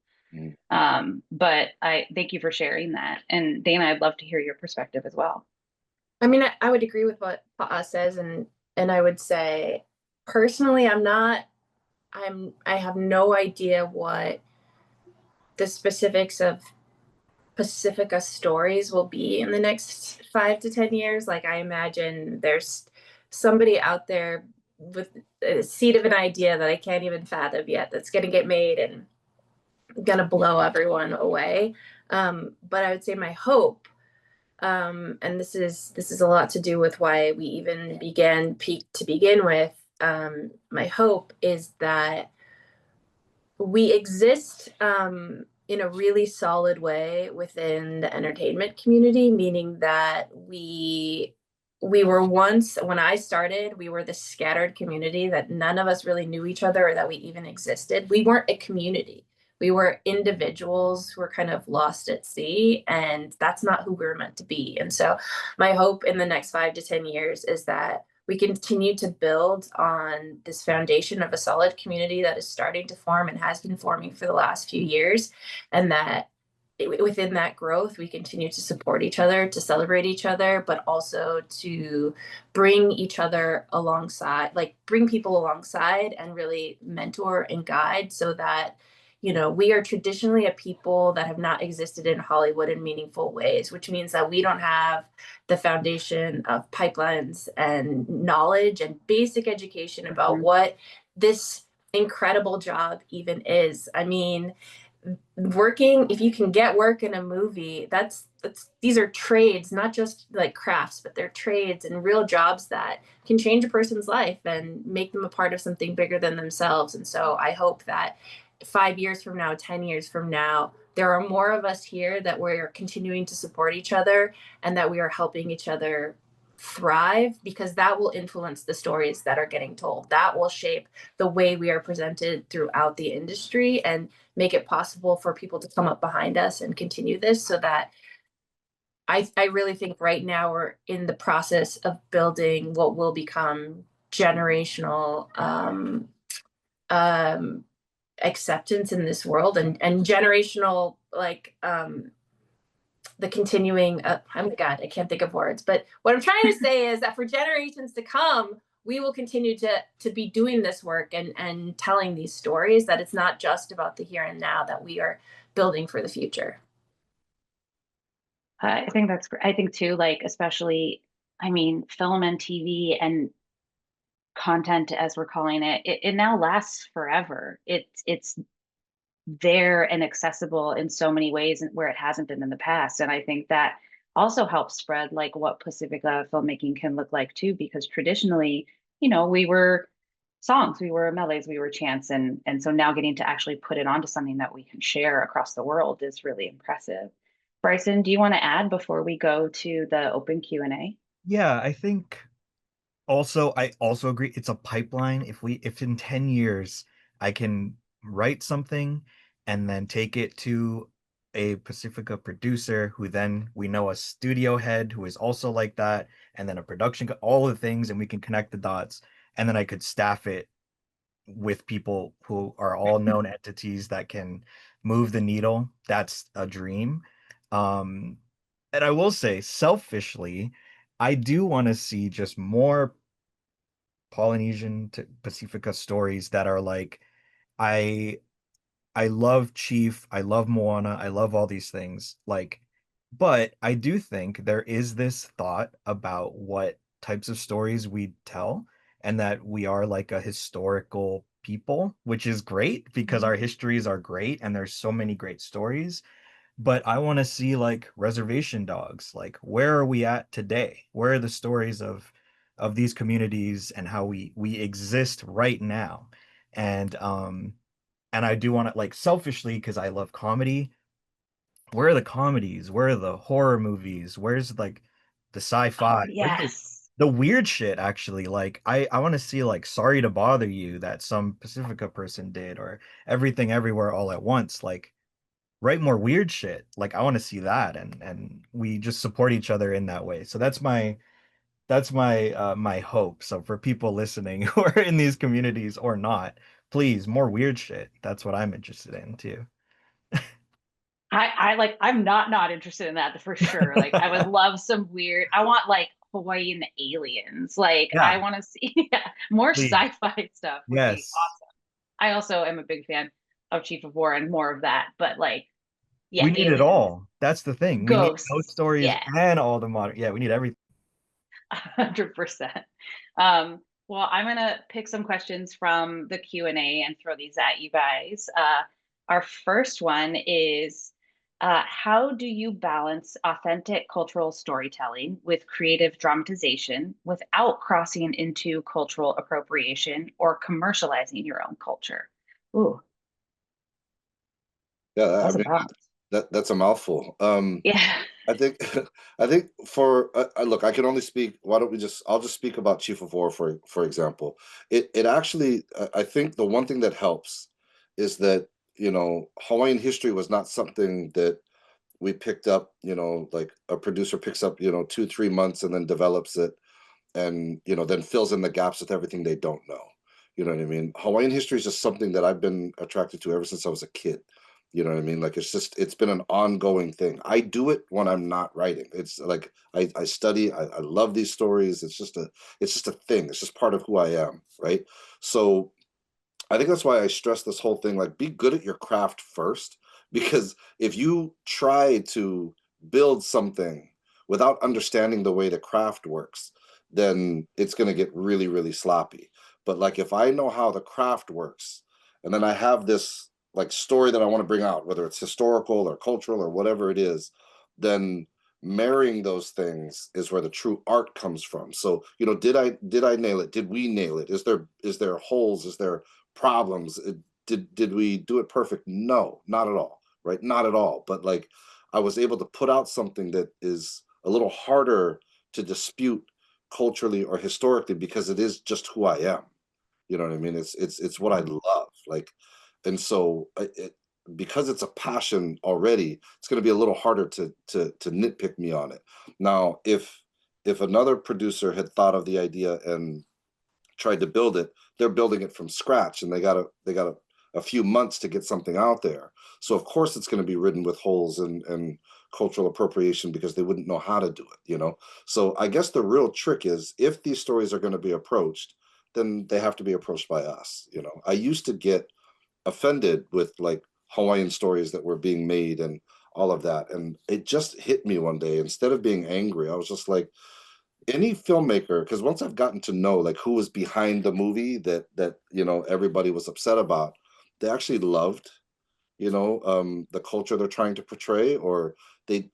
But I thank you for sharing that. And Dana, I'd love to hear your perspective as well.
I mean, I would agree with what Pa'a says, and I would say, personally, I have no idea what the specifics of Pacifica stories will be in the next 5 to 10 years. Like, I imagine there's somebody out there with a seed of an idea that I can't even fathom yet that's going to get made and gonna blow everyone away. But I would say my hope, and this is a lot to do with why we even began Peak to begin with. My hope is that we exist in a really solid way within the entertainment community, meaning that we were once, when I started, we were this scattered community that none of us really knew each other or that we even existed. We weren't a community. We were individuals who were kind of lost at sea, and that's not who we were meant to be. And so my hope in the next 5 to 10 years is that we continue to build on this foundation of a solid community that is starting to form and has been forming for the last few years, and that within that growth, we continue to support each other, to celebrate each other, but also to bring each other alongside, like bring people alongside and really mentor and guide, so that, you know, we are traditionally a people that have not existed in Hollywood in meaningful ways, which means that we don't have the foundation of pipelines and knowledge and basic education about what this incredible job even is. I mean, working, if you can get work in a movie, that's these are trades, not just like crafts, but they're trades and real jobs that can change a person's life and make them a part of something bigger than themselves. And so I hope that 5 years from now, 10 years from now, there are more of us here that we're continuing to support each other and that we are helping each other thrive, because that will influence the stories that are getting told. That will shape the way we are presented throughout the industry and make it possible for people to come up behind us and continue this, so that I really think right now we're in the process of building what will become generational acceptance in this world, and generational, like the continuing oh my god, I can't think of words, but what I'm trying to say is that for generations to come, we will continue to be doing this work and telling these stories, that it's not just about the here and now, that we are building for the future.
I think that's great. I think too, like, especially, I mean, film and TV and content, as we're calling it, it now lasts forever. It's there and accessible in so many ways where it hasn't been in the past. And I think that also helps spread like what Pacifica filmmaking can look like too, because traditionally, we were songs, we were melees, we were chants, and so now getting to actually put it onto something that we can share across the world is really impressive. Bryson, do you want to add before we go to the open Q&A?
Yeah, I think I also agree it's a pipeline. If in 10 years I can write something and then take it to a Pacifica producer who then we know a studio head who is also like that, and then a all the things, and we can connect the dots, and then I could staff it with people who are all known entities that can move the needle. That's a dream. Um, and I will say, selfishly, I do want to see just more Polynesian to Pacifica stories that are like, I I love Chief, I love Moana, I love all these things. Like, but I do think there is this thought about what types of stories we tell, and that we are like a historical people, which is great because our histories are great and there's so many great stories. But I want to see like reservation dogs. Like, where are we at today? Where are the stories of these communities and how we exist right now? And and I do want to, like, selfishly, because I love comedy, where are the comedies? Where are the horror movies? Where's like the
Oh,
sci-fi? Where's
yes.
the weird shit actually? Like, I want to see like Sorry to Bother You that some Pacifica person did, or Everything Everywhere All at Once. Like, write more weird shit. Like, I want to see that, and we just support each other in that way. So that's my my hope. So for people listening who are in these communities or not, please, more weird shit. That's what I'm interested in too.
I like, I'm not interested in that for sure. Like, I would love some weird, I want like Hawaiian aliens. Like, I
Yeah,
want to see yeah, more
please.
sci-fi stuff would be
Yes.
awesome. I also am a big fan of Chief of War and more of that, but like, yeah,
We need it
aliens,
all. That's the thing. We need ghost
ghosts,
stories
yeah,
and all the modern. Yeah, we need everything.
100%. Well, I'm gonna pick some questions from the Q&A and throw these at you guys. Our first one is, how do you balance authentic cultural storytelling with creative dramatization without crossing into cultural appropriation or commercializing your own culture? Ooh,
Yeah, I
that's a
mean
balance.
that's a mouthful.
Yeah.
I think I think for look, I can only speak. Why don't we just? I'll just speak about Chief of War for example. It actually I think the one thing that helps is that Hawaiian history was not something that we picked up. Like a producer picks up 2-3 months and then develops it, and then fills in the gaps with everything they don't know. You know what I mean? Hawaiian history is just something that I've been attracted to ever since I was a kid. You know what I mean? Like it's been an ongoing thing. I do it when I'm not writing. It's like I study, I love these stories. It's just a thing. It's just part of who I am, right? So I think that's why I stress this whole thing, like, be good at your craft first, because if you try to build something without understanding the way the craft works, then it's going to get really, really sloppy. But like, if I know how the craft works, and then I have this like story that I want to bring out, whether it's historical or cultural or whatever it is, then marrying those things is where the true art comes from. So, did I nail it? Did we nail it? Is there holes? Is there problems? Did we do it perfect? No, not at all, right? Not at all. But like, I was able to put out something that is a little harder to dispute culturally or historically, because it is just who I am. You know what I mean? It's what I love. Like, and so because it's a passion already, it's going to be a little harder to nitpick me on it. Now, if another producer had thought of the idea and tried to build it, they're building it from scratch, and they got a few months to get something out there. So of course it's going to be ridden with holes and cultural appropriation, because they wouldn't know how to do it, you know. So I guess the real trick is, if these stories are going to be approached, then they have to be approached by us, you know. I used to get offended with like Hawaiian stories that were being made and all of that, and it just hit me one day. Instead of being angry, I was just like, any filmmaker, because once I've gotten to know like who was behind the movie that you know everybody was upset about, they actually loved, you know, the culture they're trying to portray, or they,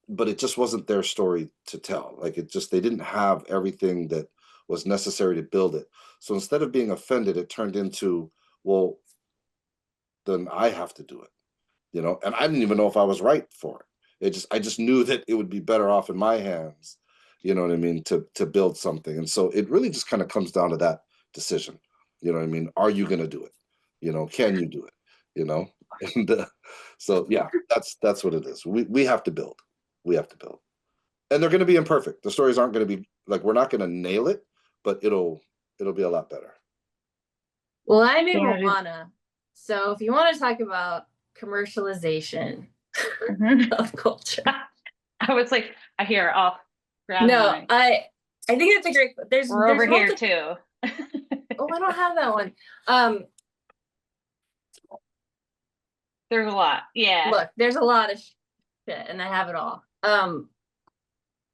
but it just wasn't their story to tell. Like, it just, they didn't have everything that was necessary to build it. So instead of being offended, it turned into, well, then I have to do it, you know. And I didn't even know if I was right for it. I just knew that it would be better off in my hands, you know what I mean, to build something. And so it really just kind of comes down to that decision, you know what I mean. Are you going to do it? You know, can you do it? You know. And so yeah, that's what it is. We have to build. We have to build, and they're going to be imperfect. The stories aren't going to be like, we're not going to nail it, but it'll be a lot better.
Well, I'm in Moana, so if you want to talk about commercialization of culture,
I was like, I hear. Oh,
no, I think it's a great.
We're over here too.
Oh, I don't have that one.
There's a lot. Yeah.
Look, there's a lot of shit, and I have it all.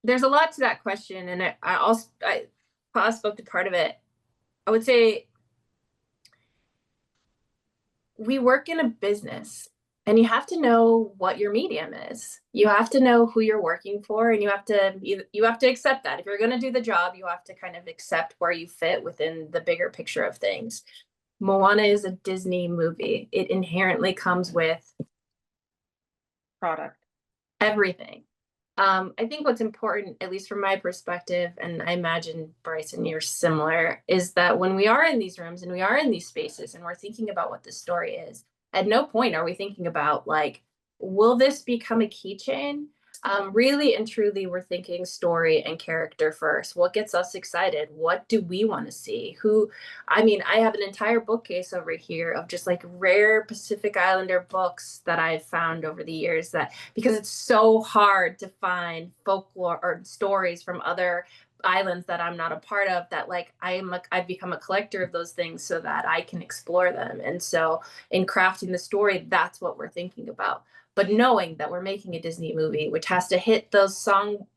There's a lot to that question, and I spoke to part of it. I would say we work in a business, and you have to know what your medium is. You have to know who you're working for, and you have to accept that. If you're going to do the job, you have to kind of accept where you fit within the bigger picture of things. Moana is a Disney movie. It inherently comes with
product,
everything. I think what's important, at least from my perspective, and I imagine, Bryson, you're similar, is that when we are in these rooms and we are in these spaces and we're thinking about what the story is, at no point are we thinking about, like, will this become a keychain? Really and truly, we're thinking story and character first. What gets us excited? What do we want to see? I have an entire bookcase over here of just like rare Pacific Islander books that I've found over the years, that because it's so hard to find folklore or stories from other islands that I'm not a part of, that like I've become a collector of those things so that I can explore them. And so in crafting the story, that's what we're thinking about. But knowing that we're making a Disney movie, which has to hit those song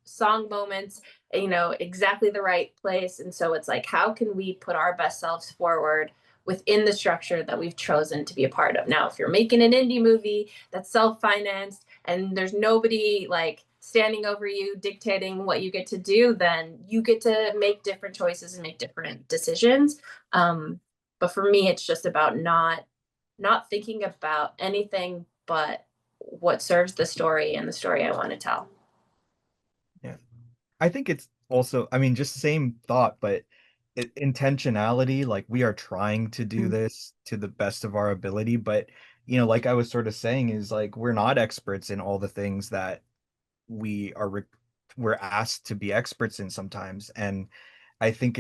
moments, you know, exactly the right place. And so it's like, how can we put our best selves forward within the structure that we've chosen to be a part of? Now, if you're making an indie movie that's self-financed and there's nobody like standing over you dictating what you get to do, then you get to make different choices and make different decisions. But for me, it's just about not thinking about anything but what serves the story and the story I want to tell.
Yeah. I think it's also, just same thought, but intentionality, like we are trying to do this to the best of our ability, but like I was sort of saying, is like we're not experts in all the things that we're asked to be experts in sometimes. And I think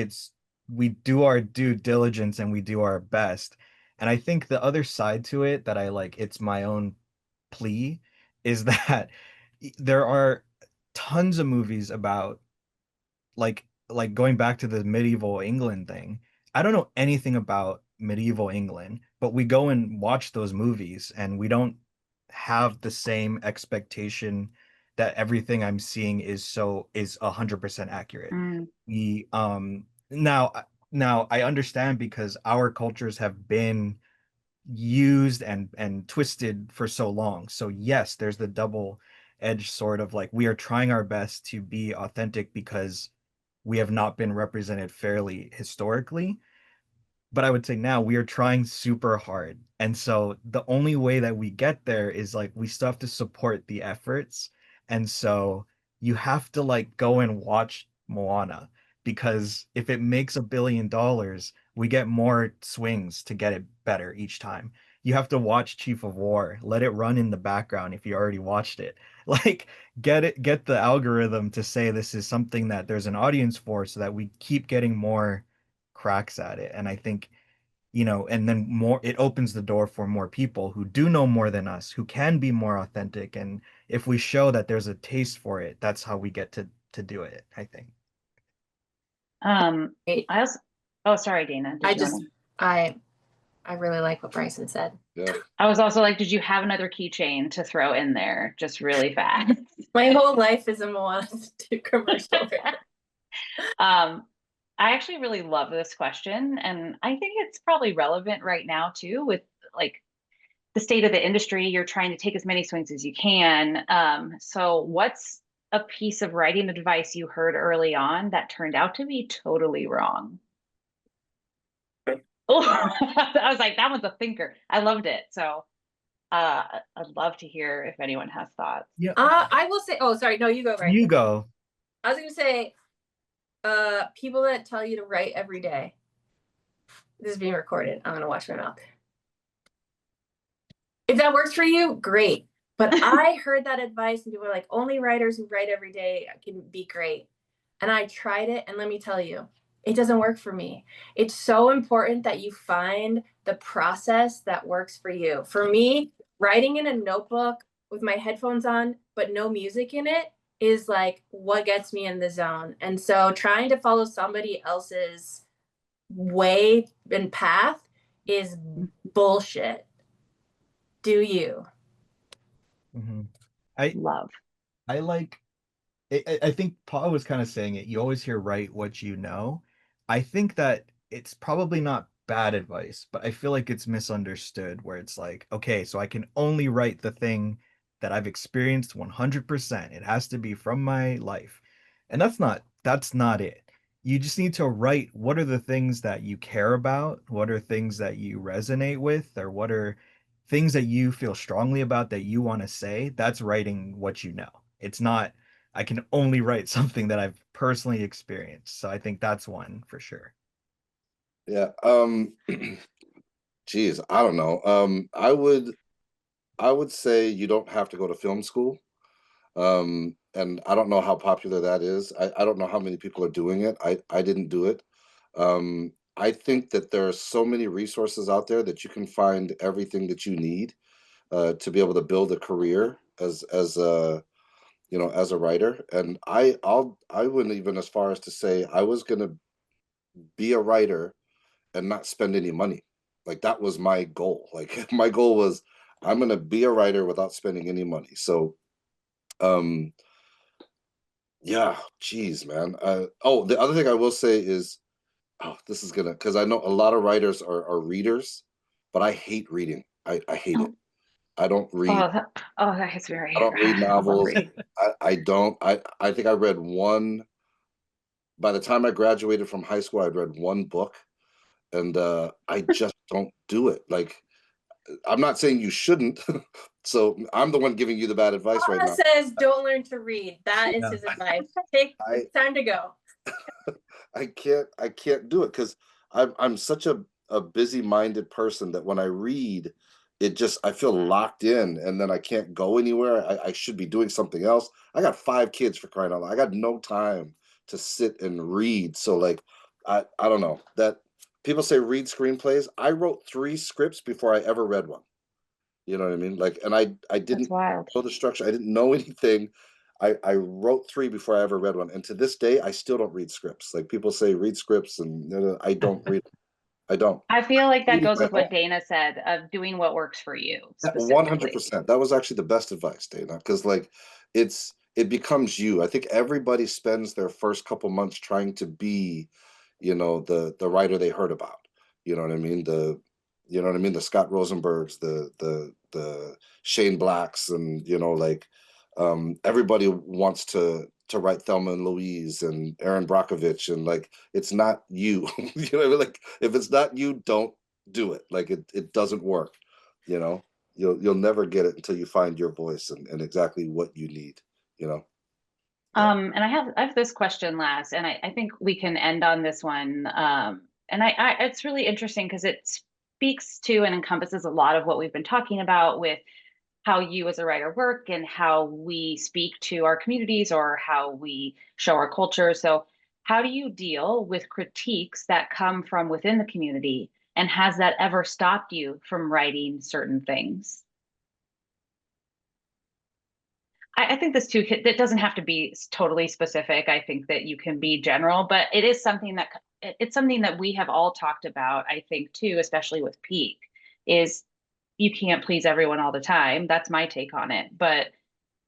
we do our due diligence and we do our best. And I think the other side to it that I like, it's my own plea, is that there are tons of movies about like going back to the medieval England thing. I don't know anything about medieval England, but we go and watch those movies and we don't have the same expectation that everything I'm seeing is 100% accurate. We now I understand, because our cultures have been used and twisted for so long. So yes, there's the double-edged sword of like, we are trying our best to be authentic because we have not been represented fairly historically. But I would say now we are trying super hard. And so the only way that we get there is like, we still have to support the efforts. And so you have to like go and watch Moana, because if it makes $1 billion, we get more swings to get it better each time. you have to watch Chief of War. Let it run in the background if you already watched it. Like get the algorithm to say this is something that there's an audience for so that we keep getting more cracks at it. And I think, and then more, it opens the door for more people who do know more than us, who can be more authentic. And if we show that there's a taste for it, that's how we get to do it, I think.
I also, oh, sorry, Dana.
I really like what Bryson said.
Yeah.
I was also like, did you have another keychain to throw in there just really fast?
My whole life is a Moana commercial.
I actually really love this question, and I think it's probably relevant right now too, with like the state of the industry. You're trying to take as many swings as you can. So what's a piece of writing advice you heard early on that turned out to be totally wrong? Oh, I was like, that one's a thinker. I loved it. So I'd love to hear if anyone has thoughts.
Yeah.
I will say, oh, sorry. No, you go, Bryson.
You go.
I was going to say, people that tell you to write every day. This is being recorded. I'm going to watch my mouth. If that works for you, great. But I heard that advice and people were like, only writers who write every day can be great. And I tried it. And let me tell you, it doesn't work for me. It's so important that you find the process that works for you. For me, writing in a notebook with my headphones on, but no music in it is like what gets me in the zone. And so trying to follow somebody else's way and path is bullshit. Do you?
Mm-hmm. I think Paul was kind of saying it. You always hear write what you know. I think that it's probably not bad advice, but I feel like it's misunderstood where it's like, okay, so I can only write the thing that I've experienced 100%. It has to be from my life. And that's not it. You just need to write what are the things that you care about, what are things that you resonate with, or what are things that you feel strongly about that you want to say. That's writing what you know. It's not I can only write something that I've personally experienced. So I think that's one for sure.
Yeah. Geez, I don't know. I would say you don't have to go to film school. And I don't know how popular that is. I don't know how many people are doing it. I didn't do it. I think that there are so many resources out there that you can find everything that you need to be able to build a career as a as a writer. And I wouldn't even as far as to say I was gonna be a writer and not spend any money. Like that was my goal. Like my goal was I'm gonna be a writer without spending any money. So yeah, geez, man. Oh, the other thing I will say is, oh, this is gonna because I know a lot of writers are readers, but I hate reading. I hate it. I don't read.
That is very.
I don't read novels.
reading.
I don't. I think I read one. By the time I graduated from high school, I'd read one book, and I just don't do it. Like, I'm not saying you shouldn't. So I'm the one giving you the bad advice right now.
Says don't learn to read. That is his advice. It's time to go.
I can't do it because I'm such a busy-minded person that when I read, I feel locked in, and then I can't go anywhere. I should be doing something else. I got 5 kids, for crying out loud. I got no time to sit and read. So like I don't know that people say read screenplays. I wrote 3 scripts before I ever read one. You know what I mean? Like, and I didn't know the structure. I didn't know anything. I wrote 3 before I ever read one. And to this day, I still don't read scripts. Like people say read scripts and I don't read. I don't.
I feel like that goes with what Dana said of doing what works for you.
100%. That was actually the best advice, Dana, because like it becomes you. I think everybody spends their first couple months trying to be, the writer they heard about. You know what I mean? The Scott Rosenbergs, the Shane Blacks, and everybody wants to write Thelma and Louise and Aaron Brockovich, and like it's not you. You know what I mean? Like if it's not you, don't do it. Like it doesn't work. You'll never get it until you find your voice and exactly what you need.
And I have this question last, and I think we can end on this one. And I it's really interesting because it's speaks to and encompasses a lot of what we've been talking about with how you as a writer work and how we speak to our communities or how we show our culture. So how do you deal with critiques that come from within the community? And has that ever stopped you from writing certain things? I think this too, that doesn't have to be totally specific. I think that you can be general, but it is something that it's something that we have all talked about, I think too, especially with Peak, is you can't please everyone all the time. That's my take on it. But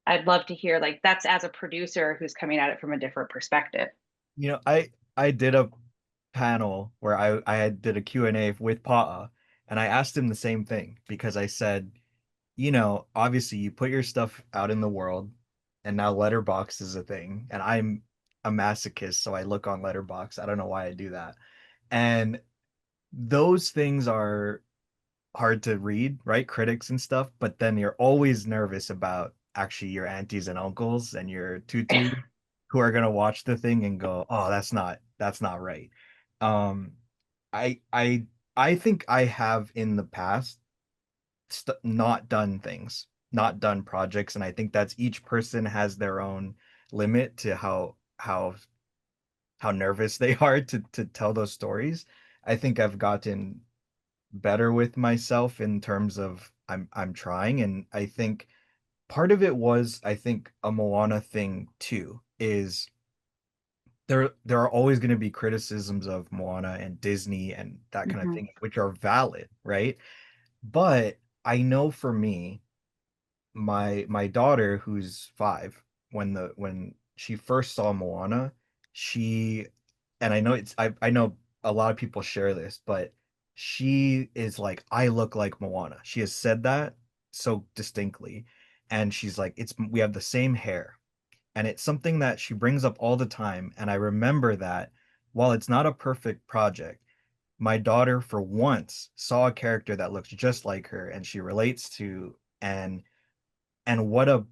I'd love to hear, like, that's as a producer who's coming at it from a different perspective.
You know, I did a panel where I did a Q&A with Pa'a, and I asked him the same thing because I said, you know, obviously you put your stuff out in the world, and now Letterbox is a thing, and I'm a masochist, so I look on Letterbox. I don't know why I do that. And those things are hard to read, right? Critics and stuff, but then you're always nervous about actually your aunties and uncles and your tutu who are gonna watch the thing and go, "Oh, that's not right." Um, I I I think I have in the past not done things, not done projects, and I think that's each person has their own limit to how nervous they are to tell those stories. I think I've gotten better with myself in terms of I'm trying, and I think part of it was I think a Moana thing too is there are always going to be criticisms of Moana and Disney and that kind of
Mhm.
thing, which are valid, right? But I know for me, my daughter who's 5, when she first saw Moana, she and I know I know a lot of people share this, but she is like, I look like Moana. She has said that so distinctly, and she's like, it's we have the same hair, and it's something that she brings up all the time, and I remember that while it's not a perfect project, my daughter for once saw a character that looks just like her and she relates to, and what a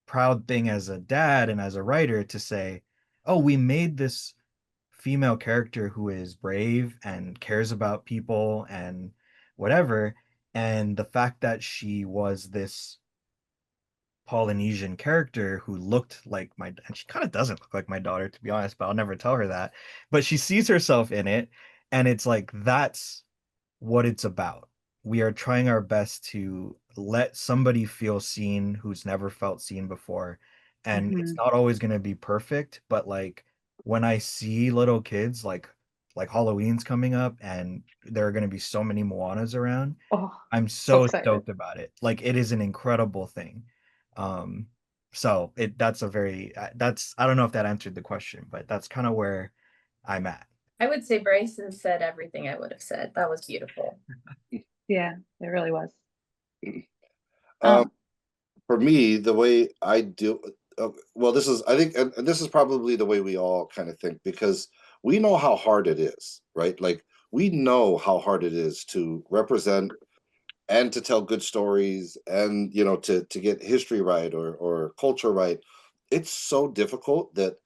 proud thing as a dad and as a writer to say, oh, we made this female character who is brave and cares about people and whatever. And the fact that she was this Polynesian character who looked like and she kind of doesn't look like my daughter, to be honest, but I'll never tell her that. But she sees herself in it, and it's like, that's what it's about. We are trying our best to let somebody feel seen who's never felt seen before. And it's
Mhm.
not always going to be perfect, but like when I see little kids like Halloween's coming up and there are going to be so many Moanas around,
Oh,
I'm
so
so
excited.
stoked about it. Like it is an incredible thing. Um so that's a very that's I don't know if that answered the question, but that's kind of where I'm at.
I would say Bryson said everything I would have said. That was beautiful.
Yeah, it really was.
Um,
Um,
for me, the way I do, well, this is, I think, and this is probably the way we all kind of think, because we know how hard it is, right? Like, we know how hard it is to represent and to tell good stories and, you know, to get history right or culture right. It's so difficult that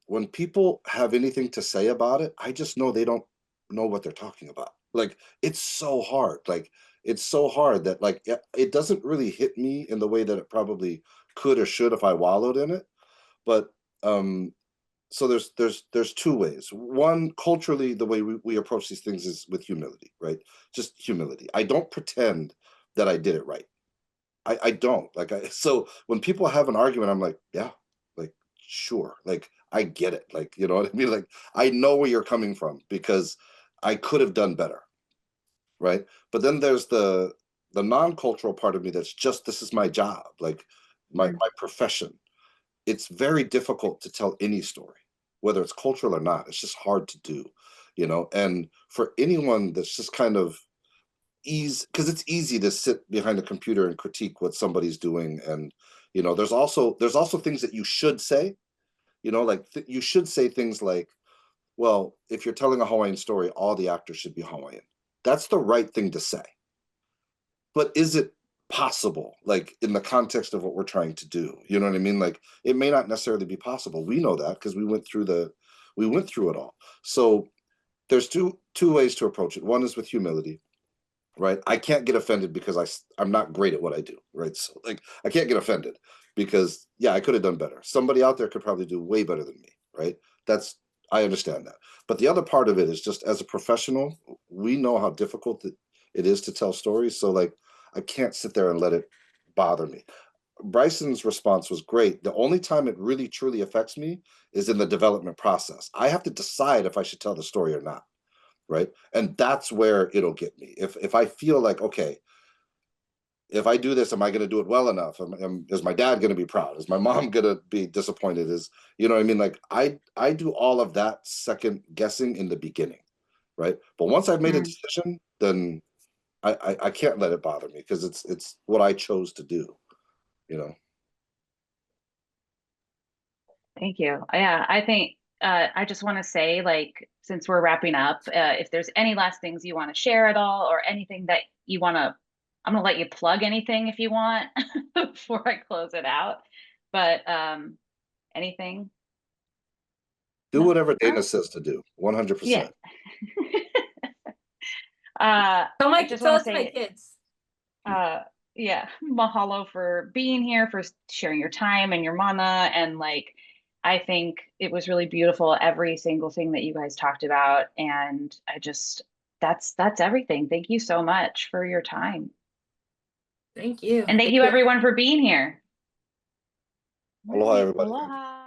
when people have anything to say about it, I just know they don't know what they're talking about. Like, it's so hard. Like, it's so hard that, like, it doesn't really hit me in the way that it probably could or should if I wallowed in it. But um so there's two ways. One, culturally, the way we approach these things is with humility, right? Just humility. I don't pretend that I did it right. I don't. Like, so when people have an argument, I'm like, yeah, like, sure, like, I get it, like, you know what I mean, like, I know where you're coming from because I could have done better, right? But then there's the non-cultural part of me that's just, this is my job, like, my profession. It's very difficult to tell any story, whether it's cultural or not. It's just hard to do, you know. And for anyone that's just kind of ease, because it's easy to sit behind a computer and critique what somebody's doing. And, you know, there's also things that you should say, you know, like you should say things like, well, if you're telling a Hawaiian story, all the actors should be Hawaiian. That's the right thing to say. But is it possible, like, in the context of what we're trying to do? You know what I mean? Like, it may not necessarily be possible. We know that because we went through it all. So there's two ways to approach it. One is with humility, right? I can't get offended because I'm not great at what I do, right? So like I can't get offended because yeah, I could have done better. Somebody out there could probably do way better than me, right? I understand that. But the other part of it is just as a professional, we know how difficult it is to tell stories. So like I can't sit there and let it bother me. Bryson's response was great. The only time it really truly affects me is in the development process. I have to decide if I should tell the story or not, right? And that's where it'll get me. If I feel like, okay, if I do this, am I going to do it well enough? Is my dad going to be proud? Is my mom going to be disappointed? You know what I mean? Like I do all of that second guessing in the beginning, right? But once I've made a decision, then I can't let it bother me because it's what I chose to do, you know?
Thank you. Yeah, I think I just want to say, like, since we're wrapping up, if there's any last things you want to share at all, or anything that you want to, I'm gonna let you plug anything if you want before I close it out. But anything?
Do
No?
whatever
All
Dana
right.
says to do, 100%.
Yeah.
Tell
I just
tell
want
us
to
my
say,
kids.
yeah, mahalo for being here, for sharing your time and your mana. And like, I think it was really beautiful, every single thing that you guys talked about. And I just, that's everything. Thank you so much for your time.
Thank you.
And thank you everyone for being here.
Aloha, everybody.
Aloha.